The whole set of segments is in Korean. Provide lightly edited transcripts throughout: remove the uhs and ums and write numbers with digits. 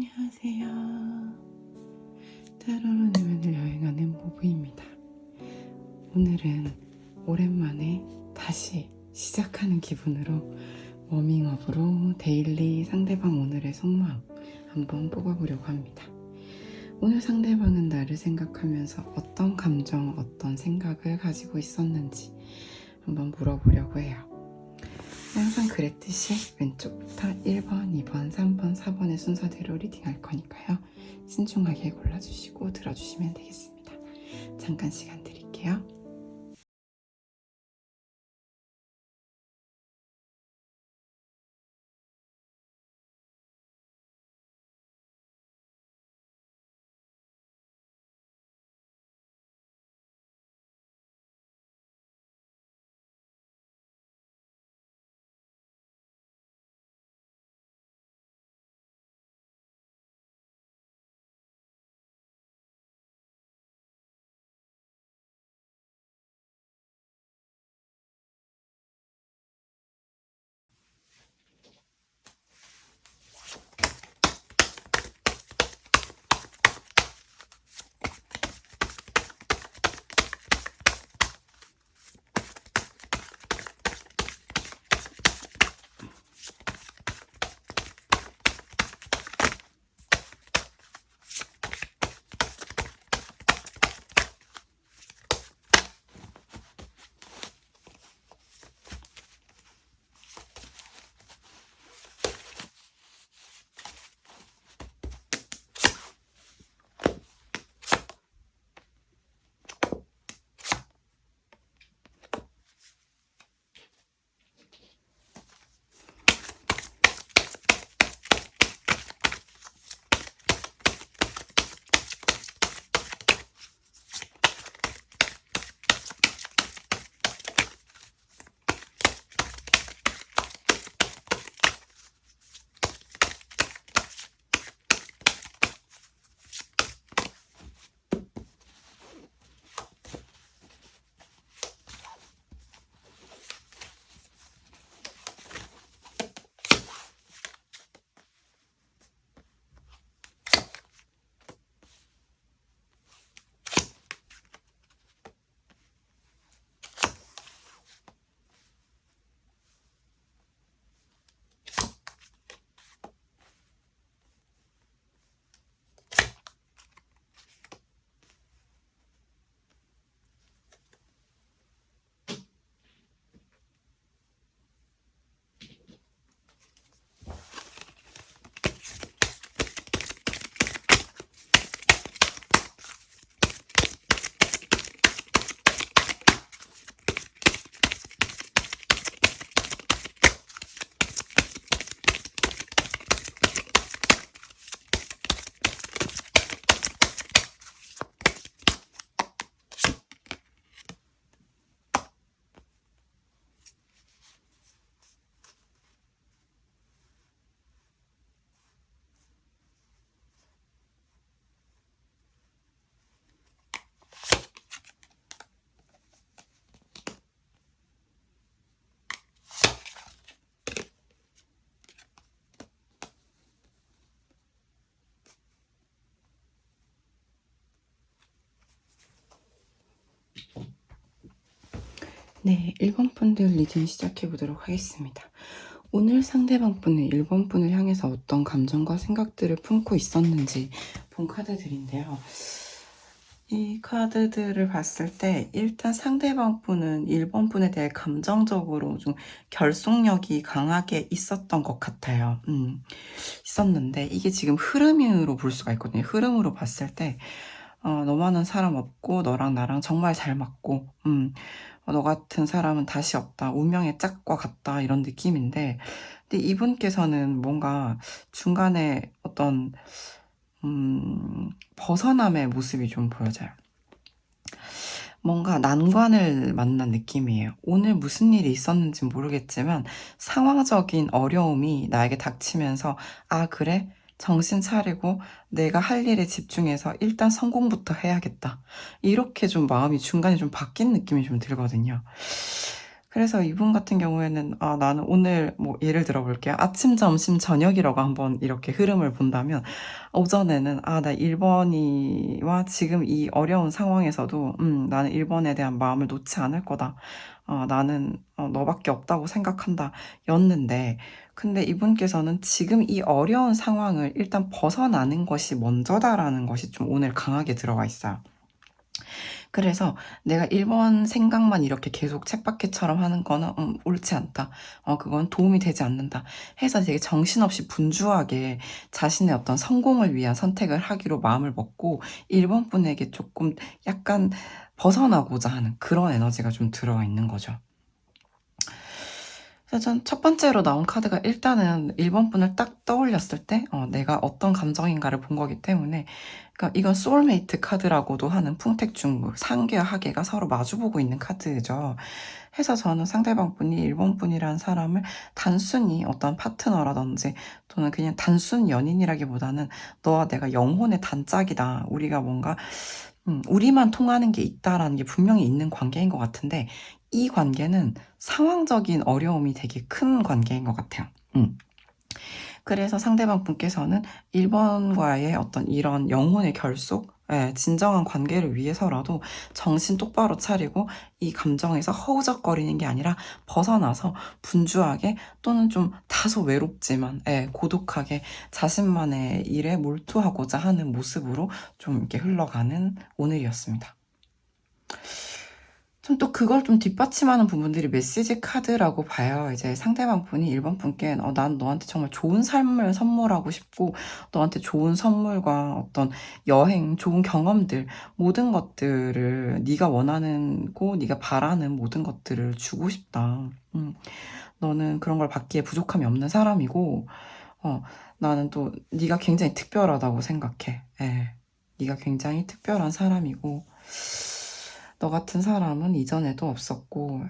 안녕하세요. 타로로 내면을 여행하는 모브입니다. 오늘은 오랜만에 다시 시작하는 기분으로 워밍업으로 데일리 상대방 오늘의 속마음 한번 뽑아보려고 합니다. 오늘 상대방은 나를 생각하면서 어떤 감정, 어떤 생각을 가지고 있었는지 한번 물어보려고 해요. 항상 그랬듯이 왼쪽부터 1번, 2번, 3번, 4번의 순서대로 리딩할 거니까요. 신중하게 골라주시고 들어주시면 되겠습니다. 잠깐 시간 드릴게요. 네, 1번 분들 리딩 시작해 보도록 하겠습니다. 오늘 상대방 분은 1번 분을 향해서 어떤 감정과 생각들을 품고 있었는지 본 카드들인데요. 이 카드들을 봤을 때 일단 상대방 분은 1번 분에 대해 감정적으로 좀 결속력이 강하게 있었던 것 같아요. 있었는데 이게 지금 흐름으로 볼 수가 있거든요. 흐름으로 봤을 때 너만한 사람 없고 너랑 나랑 정말 잘 맞고 너 같은 사람은 다시 없다. 운명의 짝과 같다. 이런 느낌인데 근데 이분께서는 뭔가 중간에 어떤 벗어남의 모습이 좀 보여져요. 뭔가 난관을 만난 느낌이에요. 오늘 무슨 일이 있었는지 모르겠지만 상황적인 어려움이 나에게 닥치면서 아 그래? 정신 차리고 내가 할 일에 집중해서 일단 성공부터 해야겠다. 이렇게 좀 마음이 중간에 좀 바뀐 느낌이 좀 들거든요. 그래서 이분 같은 경우에는 나는 오늘 뭐 예를 들어 볼게요. 아침, 점심, 저녁이라고 한번 이렇게 흐름을 본다면 오전에는 나 1번이와 지금 이 어려운 상황에서도 나는 1번에 대한 마음을 놓지 않을 거다. 나는 너밖에 없다고 생각한다. 였는데 근데 이분께서는 지금 이 어려운 상황을 일단 벗어나는 것이 먼저다라는 것이 좀 오늘 강하게 들어가 있어요. 그래서 내가 1번 생각만 이렇게 계속 쳇바퀴처럼 하는 거는 옳지 않다. 그건 도움이 되지 않는다. 해서 되게 정신없이 분주하게 자신의 어떤 성공을 위한 선택을 하기로 마음을 먹고 1번 분에게 조금 약간 벗어나고자 하는 그런 에너지가 좀 들어와 있는 거죠. 그래서 전 첫 번째로 나온 카드가 일단은 1번 분을 딱 떠올렸을 때 내가 어떤 감정인가를 본 거기 때문에 그러니까 이건 소울메이트 카드라고도 하는 풍택중국, 상계와 하계가 서로 마주보고 있는 카드죠. 해서 저는 상대방 분이 1번 분이라는 사람을 단순히 어떤 파트너라든지 또는 그냥 단순 연인이라기보다는 너와 내가 영혼의 단짝이다. 우리가 뭔가 우리만 통하는 게 있다라는 게 분명히 있는 관계인 것 같은데 이 관계는 상황적인 어려움이 되게 큰 관계인 것 같아요. 그래서 상대방 분께서는 1번과의 어떤 이런 영혼의 결속, 진정한 관계를 위해서라도 정신 똑바로 차리고 이 감정에서 허우적거리는 게 아니라 벗어나서 분주하게 또는 좀 다소 외롭지만 고독하게 자신만의 일에 몰두하고자 하는 모습으로 좀 이렇게 흘러가는 오늘이었습니다. 좀 또 그걸 좀 뒷받침하는 부분들이 메시지 카드라고 봐요. 이제 상대방 분이 1번 분께 난 너한테 정말 좋은 삶을 선물하고 싶고 너한테 좋은 선물과 어떤 여행, 좋은 경험들 모든 것들을 네가 원하는고 네가 바라는 모든 것들을 주고 싶다. 너는 그런 걸 받기에 부족함이 없는 사람이고 나는 또 네가 굉장히 특별하다고 생각해. 네가 굉장히 특별한 사람이고 너 같은 사람은 이전에도 없었고,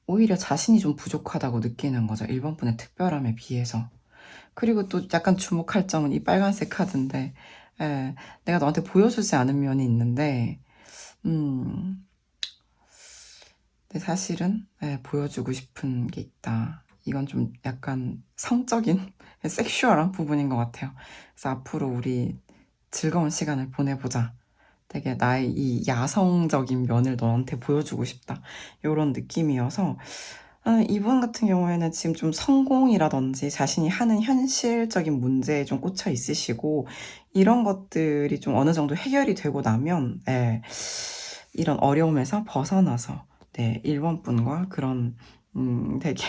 오히려 자신이 좀 부족하다고 느끼는 거죠. 1번 분의 특별함에 비해서. 그리고 또 약간 주목할 점은 이 빨간색 카드인데, 내가 너한테 보여주지 않은 면이 있는데, 근데 사실은 보여주고 싶은 게 있다. 이건 좀 약간 성적인, 섹슈얼한 부분인 것 같아요. 그래서 앞으로 우리 즐거운 시간을 보내보자. 되게 나의 이 야성적인 면을 너한테 보여주고 싶다. 이런 느낌이어서 이분 같은 경우에는 지금 좀 성공이라든지 자신이 하는 현실적인 문제에 좀 꽂혀 있으시고 이런 것들이 좀 어느 정도 해결이 되고 나면 이런 어려움에서 벗어나서 1번 분과 그런 되게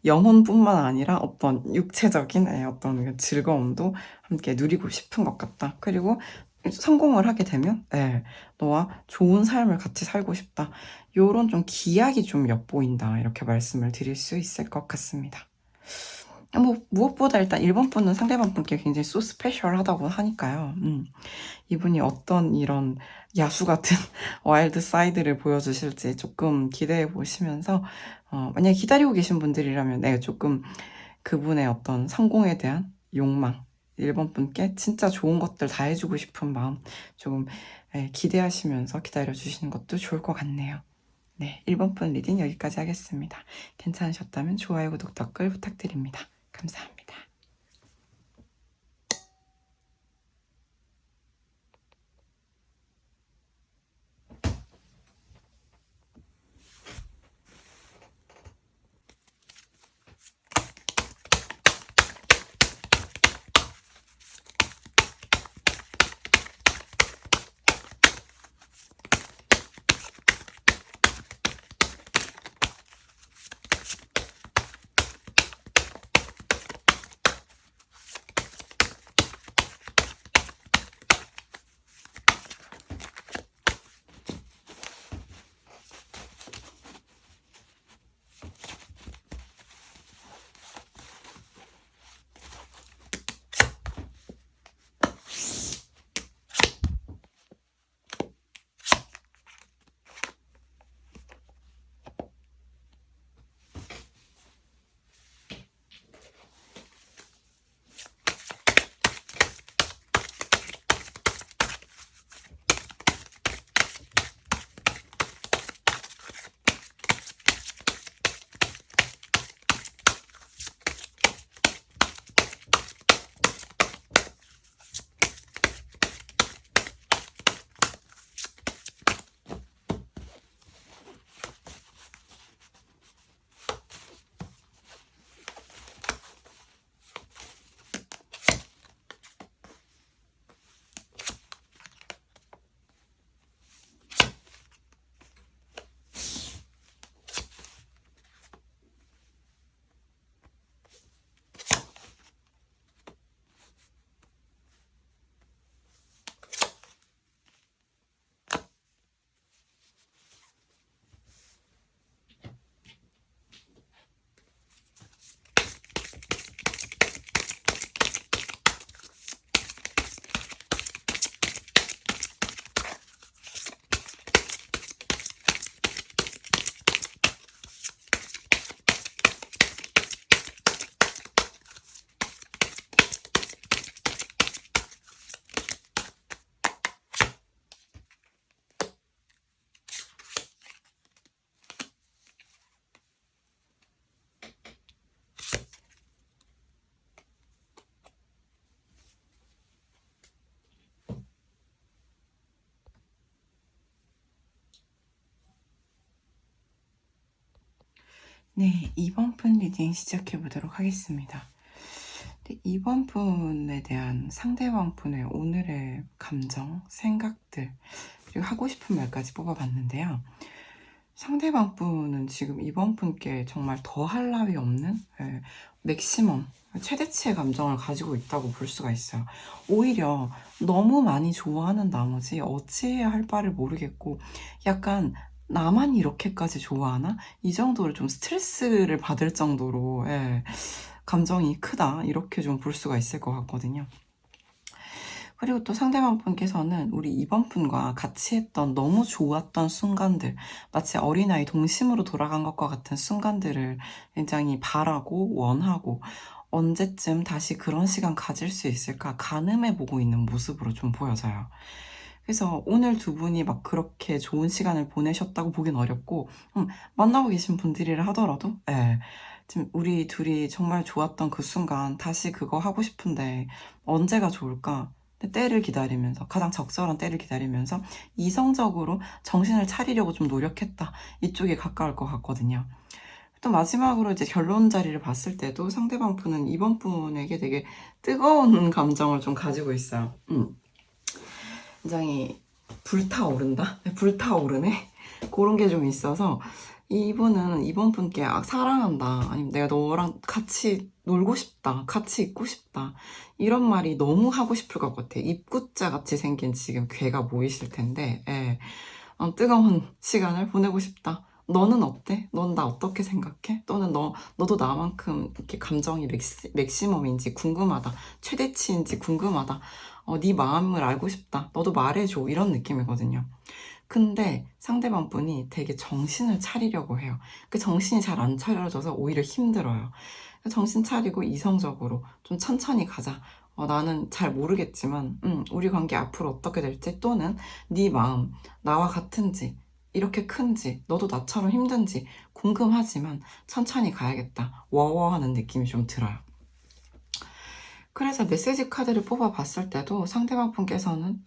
영혼뿐만 아니라 어떤 육체적인 어떤 그 즐거움도 함께 누리고 싶은 것 같다. 그리고 성공을 하게 되면 너와 좋은 삶을 같이 살고 싶다. 요런 좀 기약이 좀 엿보인다. 이렇게 말씀을 드릴 수 있을 것 같습니다. 뭐 무엇보다 일단 1번 분은 상대방 분께 굉장히 so 스페셜하다고 하니까요. 이분이 어떤 이런 야수 같은 와일드 사이드를 보여주실지 조금 기대해 보시면서 만약에 기다리고 계신 분들이라면 조금 그분의 어떤 성공에 대한 욕망 1번 분께 진짜 좋은 것들 다 해주고 싶은 마음 조금 기대하시면서 기다려 주시는 것도 좋을 것 같네요. 네, 1번 분 리딩 여기까지 하겠습니다. 괜찮으셨다면 좋아요, 구독, 댓글 부탁드립니다. 감사합니다. 네, 2번 분 리딩 시작해 보도록 하겠습니다. 네, 2번 분에 대한 상대방 분의 오늘의 감정, 생각들, 그리고 하고 싶은 말까지 뽑아봤는데요. 상대방 분은 지금 2번 분께 정말 더할 나위 없는 맥시멈, 최대치의 감정을 가지고 있다고 볼 수가 있어요. 오히려 너무 많이 좋아하는 나머지 어찌해야 할 바를 모르겠고 약간 나만 이렇게까지 좋아하나? 이 정도로 좀 스트레스를 받을 정도로 감정이 크다 이렇게 좀 볼 수가 있을 것 같거든요. 그리고 또 상대방 분께서는 우리 2번 분과 같이 했던 너무 좋았던 순간들, 마치 어린아이 동심으로 돌아간 것과 같은 순간들을 굉장히 바라고 원하고 언제쯤 다시 그런 시간 가질 수 있을까 가늠해보고 있는 모습으로 좀 보여져요. 그래서 오늘 두 분이 막 그렇게 좋은 시간을 보내셨다고 보긴 어렵고 만나고 계신 분들이라 하더라도 지금 우리 둘이 정말 좋았던 그 순간 다시 그거 하고 싶은데 언제가 좋을까? 때를 기다리면서 가장 적절한 때를 기다리면서 이성적으로 정신을 차리려고 좀 노력했다. 이쪽에 가까울 것 같거든요. 또 마지막으로 이제 결론 자리를 봤을 때도 상대방 분은 이번 분에게 되게 뜨거운 감정을 좀 가지고 있어요. 굉장히 불타오른다? 불타오르네? 그런 게 좀 있어서 이분은 이번 분께 사랑한다, 아니면 내가 너랑 같이 놀고 싶다, 같이 있고 싶다, 이런 말이 너무 하고 싶을 것 같아. 입구자 같이 생긴 지금 괴가 보이실 텐데 뜨거운 시간을 보내고 싶다. 너는 어때? 넌 나 어떻게 생각해? 또는 너도 나만큼 이렇게 감정이 맥시멈인지 궁금하다. 최대치인지 궁금하다. 네 마음을 알고 싶다. 너도 말해줘. 이런 느낌이거든요. 근데 상대방 분이 되게 정신을 차리려고 해요. 그 정신이 잘 안 차려져서 오히려 힘들어요. 정신 차리고 이성적으로 좀 천천히 가자. 나는 잘 모르겠지만 우리 관계 앞으로 어떻게 될지, 또는 네 마음 나와 같은지, 이렇게 큰지, 너도 나처럼 힘든지 궁금하지만 천천히 가야겠다. 워워하는 느낌이 좀 들어요. 그래서 메시지 카드를 뽑아봤을 때도 상대방 분께서는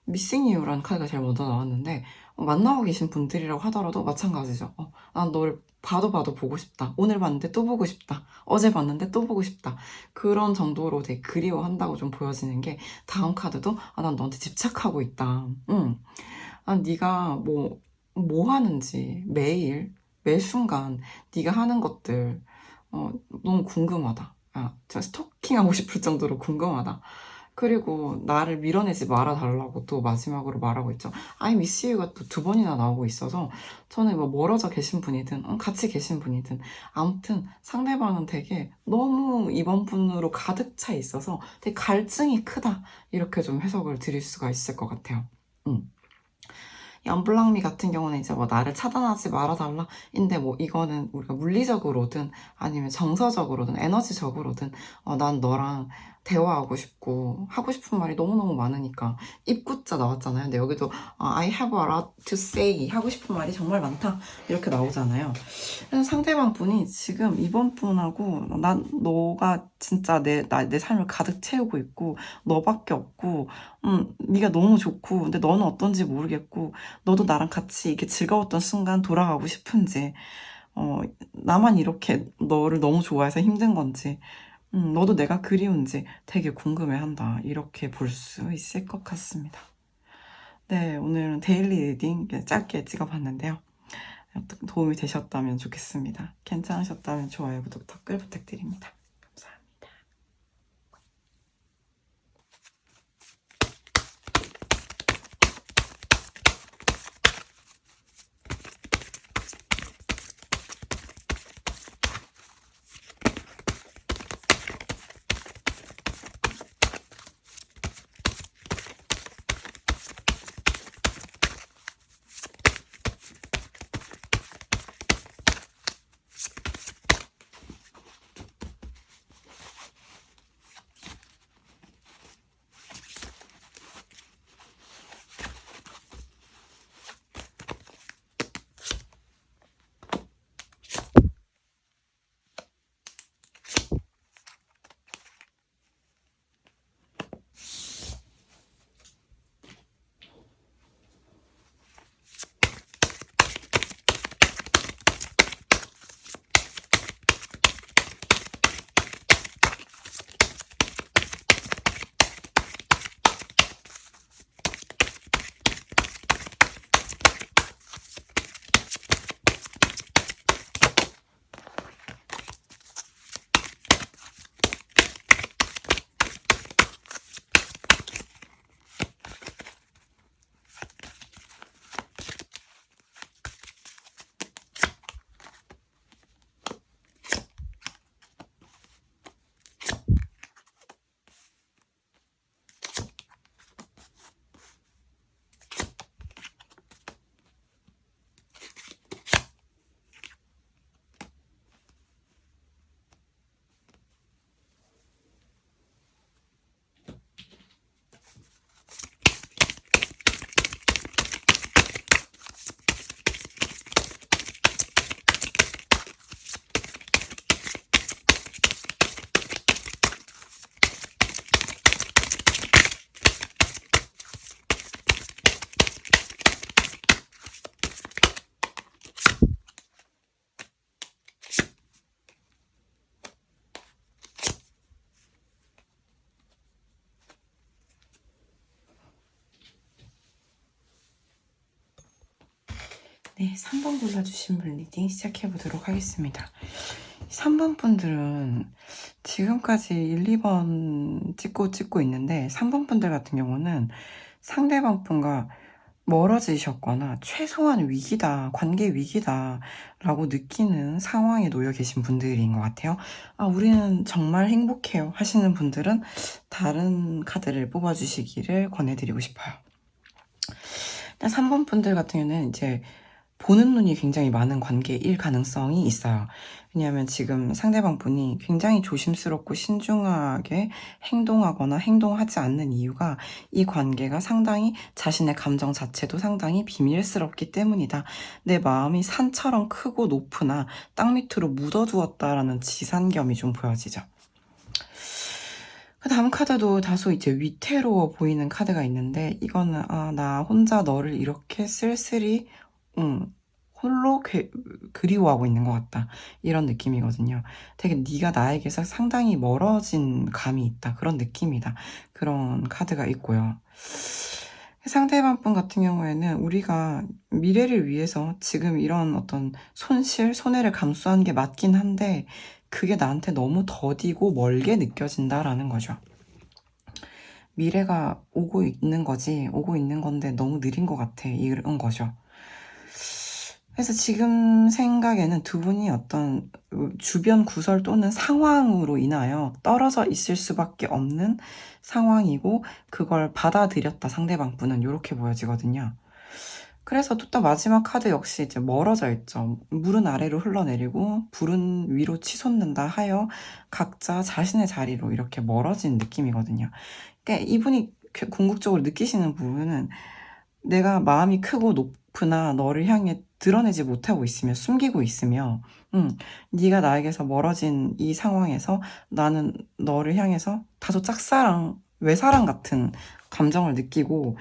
미싱 이유라는 카드가 제일 먼저 나왔는데 만나고 계신 분들이라고 하더라도 마찬가지죠. 난 널 봐도 보고 싶다. 오늘 봤는데 또 보고 싶다. 어제 봤는데 또 보고 싶다. 그런 정도로 되게 그리워한다고 좀 보여지는 게, 다음 카드도 난 너한테 집착하고 있다. 난 네가 뭐 하는지 매일 매 순간 네가 하는 것들 너무 궁금하다. 저 스토킹하고 싶을 정도로 궁금하다. 그리고 나를 밀어내지 말아달라고 또 마지막으로 말하고 있죠. I miss you가 또 두 번이나 나오고 있어서 저는 뭐 멀어져 계신 분이든 같이 계신 분이든 아무튼 상대방은 되게 너무 이번 분으로 가득 차 있어서 되게 갈증이 크다. 이렇게 좀 해석을 드릴 수가 있을 것 같아요. 연블랑미 같은 경우는 이제 뭐 나를 차단하지 말아달라 인데, 뭐 이거는 우리가 물리적으로든 아니면 정서적으로든 에너지적으로든 난 너랑 대화하고 싶고 하고 싶은 말이 너무너무 많으니까, 입구자 나왔잖아요. 근데 여기도 I have a lot to say, 하고 싶은 말이 정말 많다 이렇게 나오잖아요. 그래서 상대방 분이 지금 이번 분하고 너가 진짜 내 삶을 가득 채우고 있고 너밖에 없고 네가 너무 좋고, 근데 너는 어떤지 모르겠고, 너도 나랑 같이 이렇게 즐거웠던 순간 돌아가고 싶은지, 나만 이렇게 너를 너무 좋아해서 힘든 건지, 너도 내가 그리운지 되게 궁금해한다. 이렇게 볼 수 있을 것 같습니다. 네, 오늘은 데일리 리딩 짧게 찍어봤는데요. 도움이 되셨다면 좋겠습니다. 괜찮으셨다면 좋아요, 구독, 댓글 부탁드립니다. 감사합니다. 네, 3번 골라주신 분 리딩 시작해보도록 하겠습니다. 3번 분들은 지금까지 1, 2번 찍고 있는데 3번 분들 같은 경우는 상대방 분과 멀어지셨거나 최소한 위기다, 관계 위기다 라고 느끼는 상황에 놓여 계신 분들인 것 같아요. 아, 우리는 정말 행복해요 하시는 분들은 다른 카드를 뽑아주시기를 권해드리고 싶어요. 3번 분들 같은 경우는 이제 보는 눈이 굉장히 많은 관계일 가능성이 있어요. 왜냐하면 지금 상대방 분이 굉장히 조심스럽고 신중하게 행동하거나 행동하지 않는 이유가 이 관계가 상당히 자신의 감정 자체도 상당히 비밀스럽기 때문이다. 내 마음이 산처럼 크고 높으나 땅 밑으로 묻어두었다라는 지산겸이 좀 보여지죠. 그 다음 카드도 다소 이제 위태로워 보이는 카드가 있는데 이거는 나 혼자 너를 이렇게 쓸쓸히 홀로 그리워하고 있는 것 같다 이런 느낌이거든요. 되게 네가 나에게서 상당히 멀어진 감이 있다 그런 느낌이다 그런 카드가 있고요. 상대방 분 같은 경우에는 우리가 미래를 위해서 지금 이런 어떤 손해를 감수하는 게 맞긴 한데 그게 나한테 너무 더디고 멀게 느껴진다라는 거죠. 미래가 오고 있는 건데 너무 느린 것 같아 이런 거죠. 그래서 지금 생각에는 두 분이 어떤 주변 구설 또는 상황으로 인하여 떨어져 있을 수밖에 없는 상황이고 그걸 받아들였다 상대방 분은 이렇게 보여지거든요. 그래서 또 마지막 카드 역시 이제 멀어져 있죠. 물은 아래로 흘러내리고 불은 위로 치솟는다 하여 각자 자신의 자리로 이렇게 멀어진 느낌이거든요. 그러니까 이분이 궁극적으로 느끼시는 부분은 내가 마음이 크고 높으나 너를 향해 드러내지 못하고 있으며 숨기고 있으며 네가 나에게서 멀어진 이 상황에서 나는 너를 향해서 다소 짝사랑, 외사랑 같은 감정을 느끼고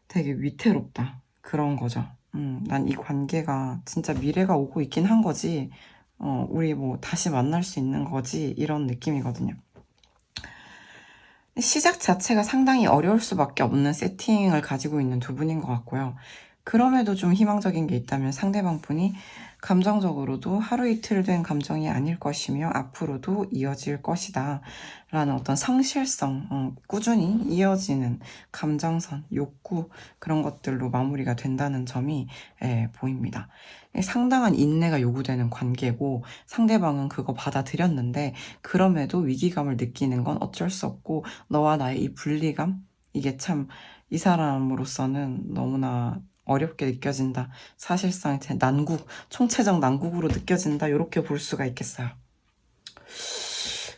되게 위태롭다 그런 거죠. 난 이 관계가 진짜 미래가 오고 있긴 한 거지 우리 뭐 다시 만날 수 있는 거지 이런 느낌이거든요. 시작 자체가 상당히 어려울 수밖에 없는 세팅을 가지고 있는 두 분인 것 같고요. 그럼에도 좀 희망적인 게 있다면 상대방 분이 감정적으로도 하루 이틀 된 감정이 아닐 것이며 앞으로도 이어질 것이다 라는 어떤 성실성, 꾸준히 이어지는 감정선, 욕구 그런 것들로 마무리가 된다는 점이 보입니다. 상당한 인내가 요구되는 관계고 상대방은 그거 받아들였는데 그럼에도 위기감을 느끼는 건 어쩔 수 없고 너와 나의 이 분리감 이게 참 이 사람으로서는 너무나 어렵게 느껴진다. 사실상 제 총체적 난국으로 느껴진다. 이렇게 볼 수가 있겠어요.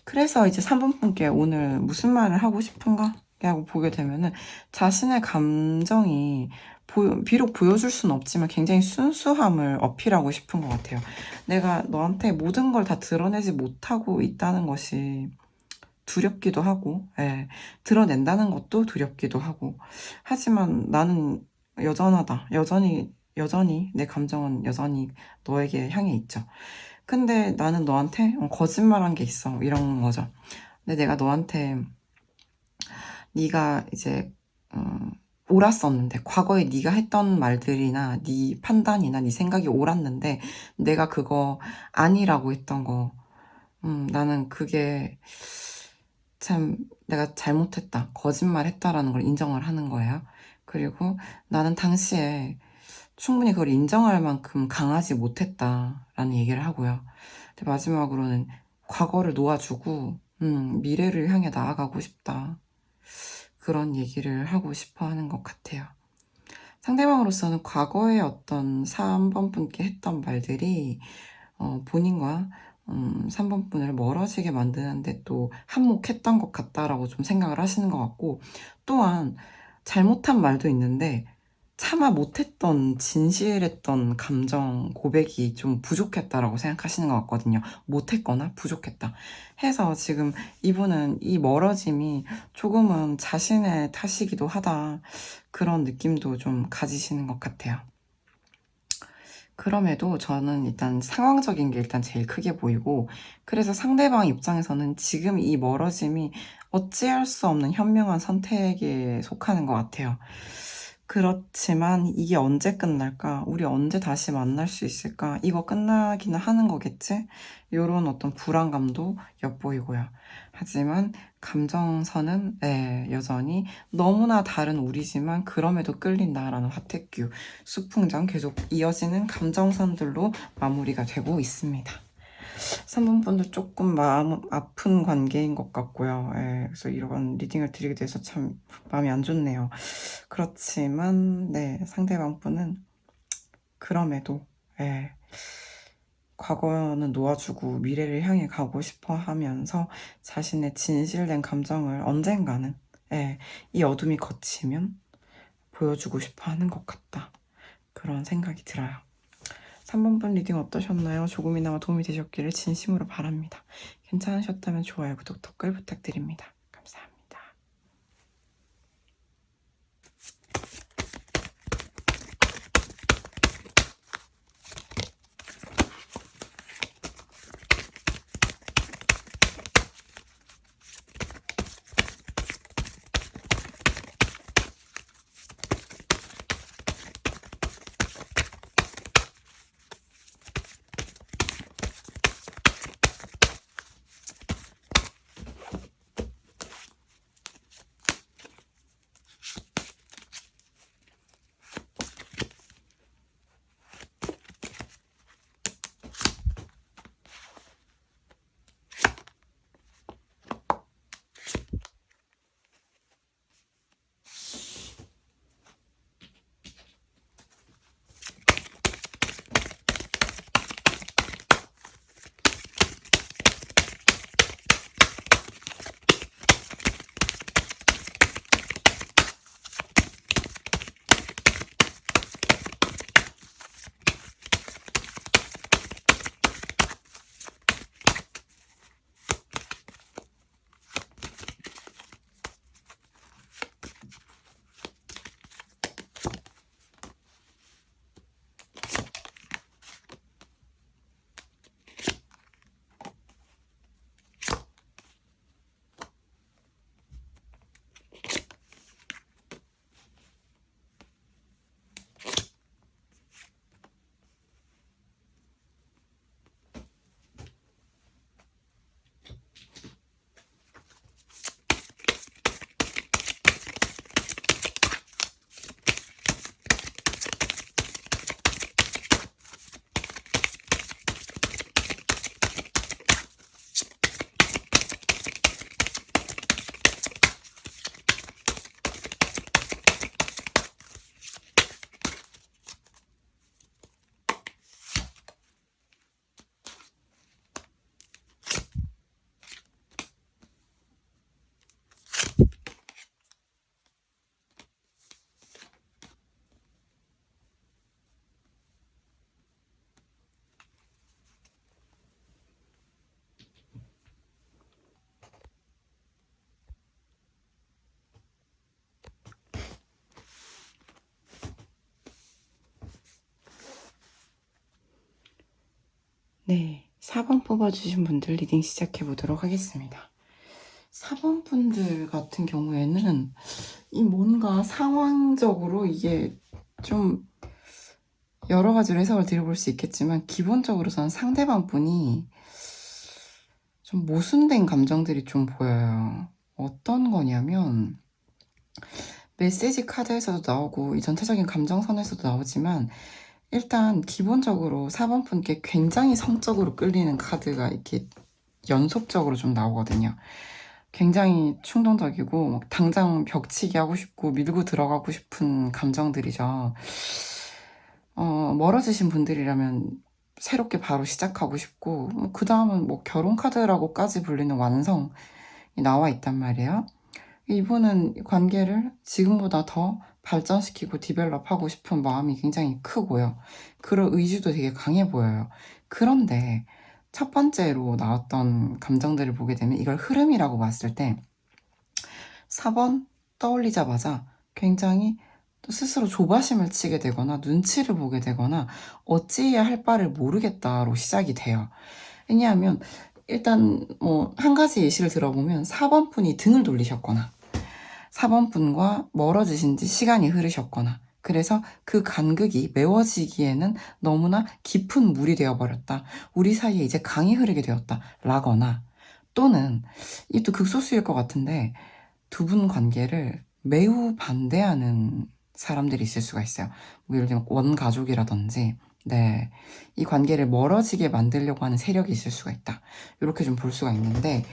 그래서 이제 3번 분께 오늘 무슨 말을 하고 싶은가? 하고 보게 되면은 자신의 감정이 비록 보여줄 수는 없지만 굉장히 순수함을 어필하고 싶은 것 같아요. 내가 너한테 모든 걸 다 드러내지 못하고 있다는 것이 두렵기도 하고, 드러낸다는 것도 두렵기도 하고. 하지만 나는 여전하다. 여전히 내 감정은 여전히 너에게 향해 있죠. 근데 나는 너한테 거짓말한 게 있어. 이런 거죠. 근데 내가 너한테 네가 이제 옳았었는데 과거에 네가 했던 말들이나 네 판단이나 네 생각이 옳았는데 내가 그거 아니라고 했던 거 나는 그게 참 내가 잘못했다, 거짓말했다라는 걸 인정을 하는 거예요. 그리고 나는 당시에 충분히 그걸 인정할 만큼 강하지 못했다라는 얘기를 하고요. 근데 마지막으로는 과거를 놓아주고 미래를 향해 나아가고 싶다. 그런 얘기를 하고 싶어 하는 것 같아요. 상대방으로서는 과거에 어떤 3번 분께 했던 말들이 본인과 3번 분을 멀어지게 만드는데 또 한몫했던 것 같다라고 좀 생각을 하시는 것 같고 또한 잘못한 말도 있는데 차마 못했던 진실했던 감정 고백이 좀 부족했다라고 생각하시는 것 같거든요. 못했거나 부족했다 해서 지금 이분은 이 멀어짐이 조금은 자신의 탓이기도 하다 그런 느낌도 좀 가지시는 것 같아요. 그럼에도 저는 일단 상황적인 게 일단 제일 크게 보이고 그래서 상대방 입장에서는 지금 이 멀어짐이 어찌할 수 없는 현명한 선택에 속하는 것 같아요. 그렇지만 이게 언제 끝날까? 우리 언제 다시 만날 수 있을까? 이거 끝나기는 하는 거겠지? 요런 어떤 불안감도 엿보이고요. 하지만 감정선은 여전히 너무나 다른 우리지만 그럼에도 끌린다라는 화태규, 수풍장 계속 이어지는 감정선들로 마무리가 되고 있습니다. 3번 분도 조금 마음 아픈 관계인 것 같고요. 그래서 이런 리딩을 드리게 돼서 참 마음이 안 좋네요. 그렇지만 상대방 분은 그럼에도 과거는 놓아주고 미래를 향해 가고 싶어 하면서 자신의 진실된 감정을 언젠가는 이 어둠이 걷히면 보여주고 싶어 하는 것 같다. 그런 생각이 들어요. 3번 분 리딩 어떠셨나요? 조금이나마 도움이 되셨기를 진심으로 바랍니다. 괜찮으셨다면 좋아요, 구독, 댓글 부탁드립니다. 감사합니다. 네, 4번 뽑아주신 분들 리딩 시작해 보도록 하겠습니다. 4번 분들 같은 경우에는 이 뭔가 상황적으로 이게 좀 여러 가지로 해석을 드려볼 수 있겠지만 기본적으로 저는 상대방 분이 좀 모순된 감정들이 좀 보여요. 어떤 거냐면 메시지 카드에서도 나오고 이 전체적인 감정선에서도 나오지만 일단 기본적으로 4번 분께 굉장히 성적으로 끌리는 카드가 이렇게 연속적으로 좀 나오거든요. 굉장히 충동적이고 막 당장 벽치기 하고 싶고 밀고 들어가고 싶은 감정들이죠. 멀어지신 분들이라면 새롭게 바로 시작하고 싶고 그 다음은 뭐 결혼 카드라고까지 불리는 완성이 나와 있단 말이에요. 이분은 관계를 지금보다 더 발전시키고 디벨롭하고 싶은 마음이 굉장히 크고요. 그런 의지도 되게 강해 보여요. 그런데 첫 번째로 나왔던 감정들을 보게 되면 이걸 흐름이라고 봤을 때 4번 떠올리자마자 굉장히 또 스스로 조바심을 치게 되거나 눈치를 보게 되거나 어찌해야 할 바를 모르겠다로 시작이 돼요. 왜냐하면 일단 뭐 한 가지 예시를 들어보면 4번 분이 등을 돌리셨거나 4번 분과 멀어지신 지 시간이 흐르셨거나 그래서 그 간극이 메워지기에는 너무나 깊은 물이 되어버렸다. 우리 사이에 이제 강이 흐르게 되었다. 라거나 또는 이 또 극소수일 것 같은데 두 분 관계를 매우 반대하는 사람들이 있을 수가 있어요. 뭐 예를 들면 원가족이라든지 네, 이 관계를 멀어지게 만들려고 하는 세력이 있을 수가 있다. 이렇게 좀 볼 수가 있는데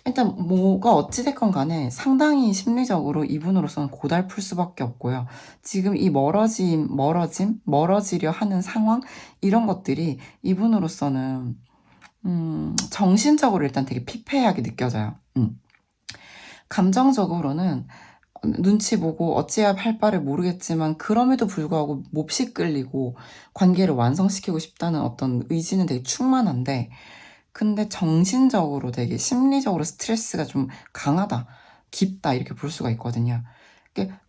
일단 뭐가 어찌됐건 간에 상당히 심리적으로 이분으로서는 고달플 수밖에 없고요. 지금 이 멀어지려 하는 상황 이런 것들이 이분으로서는 정신적으로 일단 되게 피폐하게 느껴져요. 감정적으로는 눈치 보고 어찌해야 할 바를 모르겠지만 그럼에도 불구하고 몹시 끌리고 관계를 완성시키고 싶다는 어떤 의지는 되게 충만한데 근데 정신적으로 되게 심리적으로 스트레스가 좀 강하다, 깊다 이렇게 볼 수가 있거든요.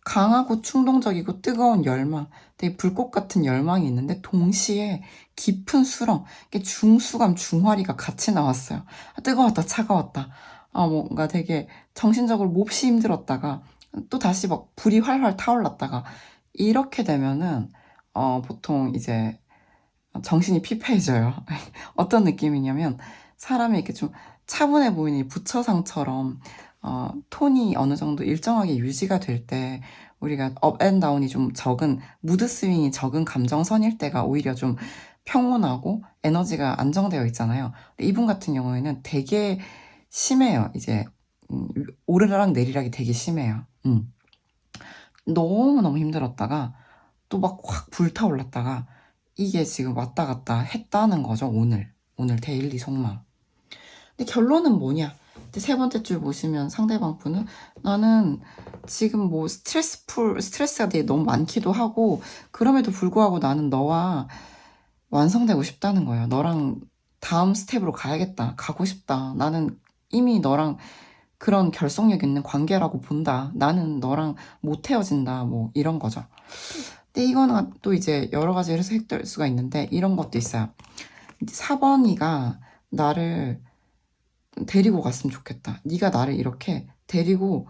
강하고 충동적이고 뜨거운 열망, 되게 불꽃 같은 열망이 있는데 동시에 깊은 수렁, 중수감, 중화리가 같이 나왔어요. 뜨거웠다, 차가웠다. 뭔가 되게 정신적으로 몹시 힘들었다가 또 다시 막 불이 활활 타올랐다가 이렇게 되면은 보통 이제 정신이 피폐해져요. 어떤 느낌이냐면 사람이 이렇게 좀 차분해 보이는 이 부처상처럼 톤이 어느 정도 일정하게 유지가 될 때 우리가 업 앤 다운이 좀 적은 무드 스윙이 적은 감정선일 때가 오히려 좀 평온하고 에너지가 안정되어 있잖아요. 근데 이분 같은 경우에는 되게 심해요. 이제 오르락 내리락이 되게 심해요. 너무너무 힘들었다가 또 막 확 불타올랐다가 이게 지금 왔다 갔다 했다는 거죠. 오늘 데일리 속마. 근데 결론은 뭐냐? 세 번째 줄 보시면 상대방 분은 나는 지금 뭐 스트레스가 되게 너무 많기도 하고 그럼에도 불구하고 나는 너와 완성되고 싶다는 거예요. 너랑 다음 스텝으로 가야겠다. 가고 싶다. 나는 이미 너랑 그런 결속력 있는 관계라고 본다. 나는 너랑 못 헤어진다. 뭐 이런 거죠. 근데 이거는 또 이제 여러 가지 해석될 수가 있는데 이런 것도 있어요. 4번이가 나를 데리고 갔으면 좋겠다. 네가 나를 이렇게 데리고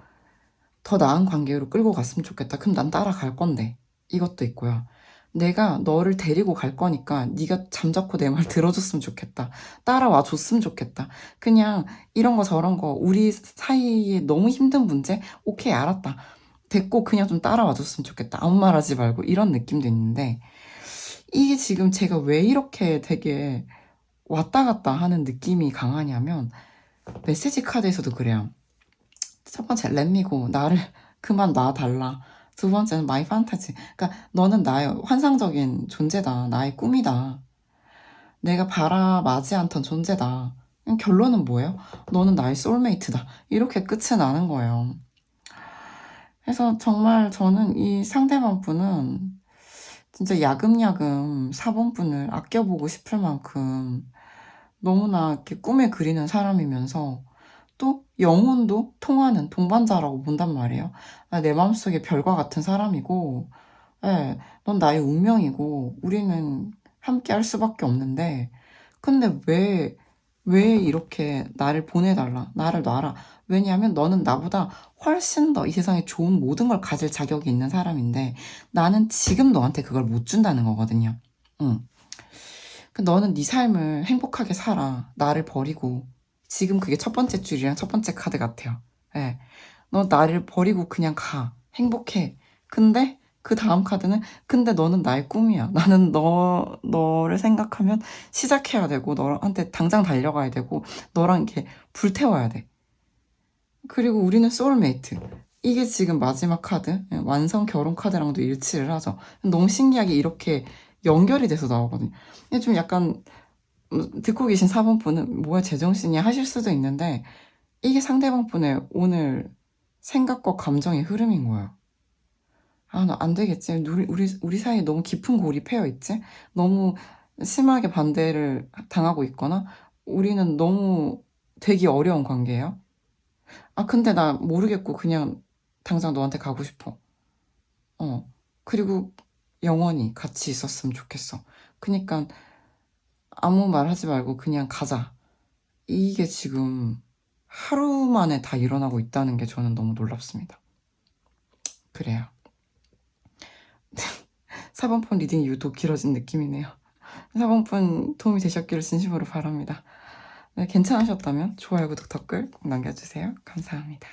더 나은 관계로 끌고 갔으면 좋겠다. 그럼 난 따라갈 건데. 이것도 있고요. 내가 너를 데리고 갈 거니까 네가 잠자코 내 말 들어줬으면 좋겠다. 따라와 줬으면 좋겠다. 그냥 이런 거 저런 거 우리 사이에 너무 힘든 문제? 오케이 알았다. 됐고 그냥 좀 따라와 줬으면 좋겠다. 아무 말 하지 말고 이런 느낌도 있는데 이게 지금 제가 왜 이렇게 되게 왔다 갔다 하는 느낌이 강하냐면 메시지 카드에서도 그래요. 첫 번째 렛미고 나를 그만 놔달라. 두 번째는 마이 판타지. 그러니까 너는 나의 환상적인 존재다. 나의 꿈이다. 내가 바라마지 않던 존재다. 결론은 뭐예요? 너는 나의 소울메이트다. 이렇게 끝이 나는 거예요. 그래서 정말 저는 이 상대방 분은 진짜 야금야금 4번 분을 아껴보고 싶을 만큼 너무나 이렇게 꿈에 그리는 사람이면서 또 영혼도 통하는 동반자라고 본단 말이에요. 내 마음속에 별과 같은 사람이고, 예, 넌 나의 운명이고, 우리는 함께 할 수밖에 없는데, 근데 왜 이렇게 나를 보내달라, 나를 놔라. 왜냐하면 너는 나보다 훨씬 더 이 세상에 좋은 모든 걸 가질 자격이 있는 사람인데, 나는 지금 너한테 그걸 못 준다는 거거든요. 응. 너는 네 삶을 행복하게 살아. 나를 버리고. 지금 그게 첫 번째 줄이랑 첫 번째 카드 같아요. 예. 너 나를 버리고 그냥 가. 행복해. 근데 그 다음 카드는 근데 너는 나의 꿈이야. 나는 너를 생각하면 시작해야 되고 너한테 당장 달려가야 되고 너랑 이렇게 불태워야 돼. 그리고 우리는 소울메이트. 이게 지금 마지막 카드, 완성 결혼 카드랑도 일치를 하죠. 너무 신기하게 이렇게 연결이 돼서 나오거든요. 이게 좀 약간 듣고 계신 4번 분은 뭐야 제정신이 하실 수도 있는데 이게 상대방 분의 오늘 생각과 감정의 흐름인 거예요. 아, 나 안 되겠지. 우리 사이에 너무 깊은 골이 패여 있지? 너무 심하게 반대를 당하고 있거나 우리는 너무 되기 어려운 관계예요. 아, 근데 나 모르겠고 그냥 당장 너한테 가고 싶어. 그리고 영원히 같이 있었으면 좋겠어. 그니까 아무 말 하지 말고 그냥 가자. 이게 지금 하루 만에 다 일어나고 있다는 게 저는 너무 놀랍습니다. 그래요. 4번폰 리딩이 유독 길어진 느낌이네요. 4번폰 도움이 되셨기를 진심으로 바랍니다. 네, 괜찮으셨다면 좋아요, 구독, 댓글 꼭 남겨주세요. 감사합니다.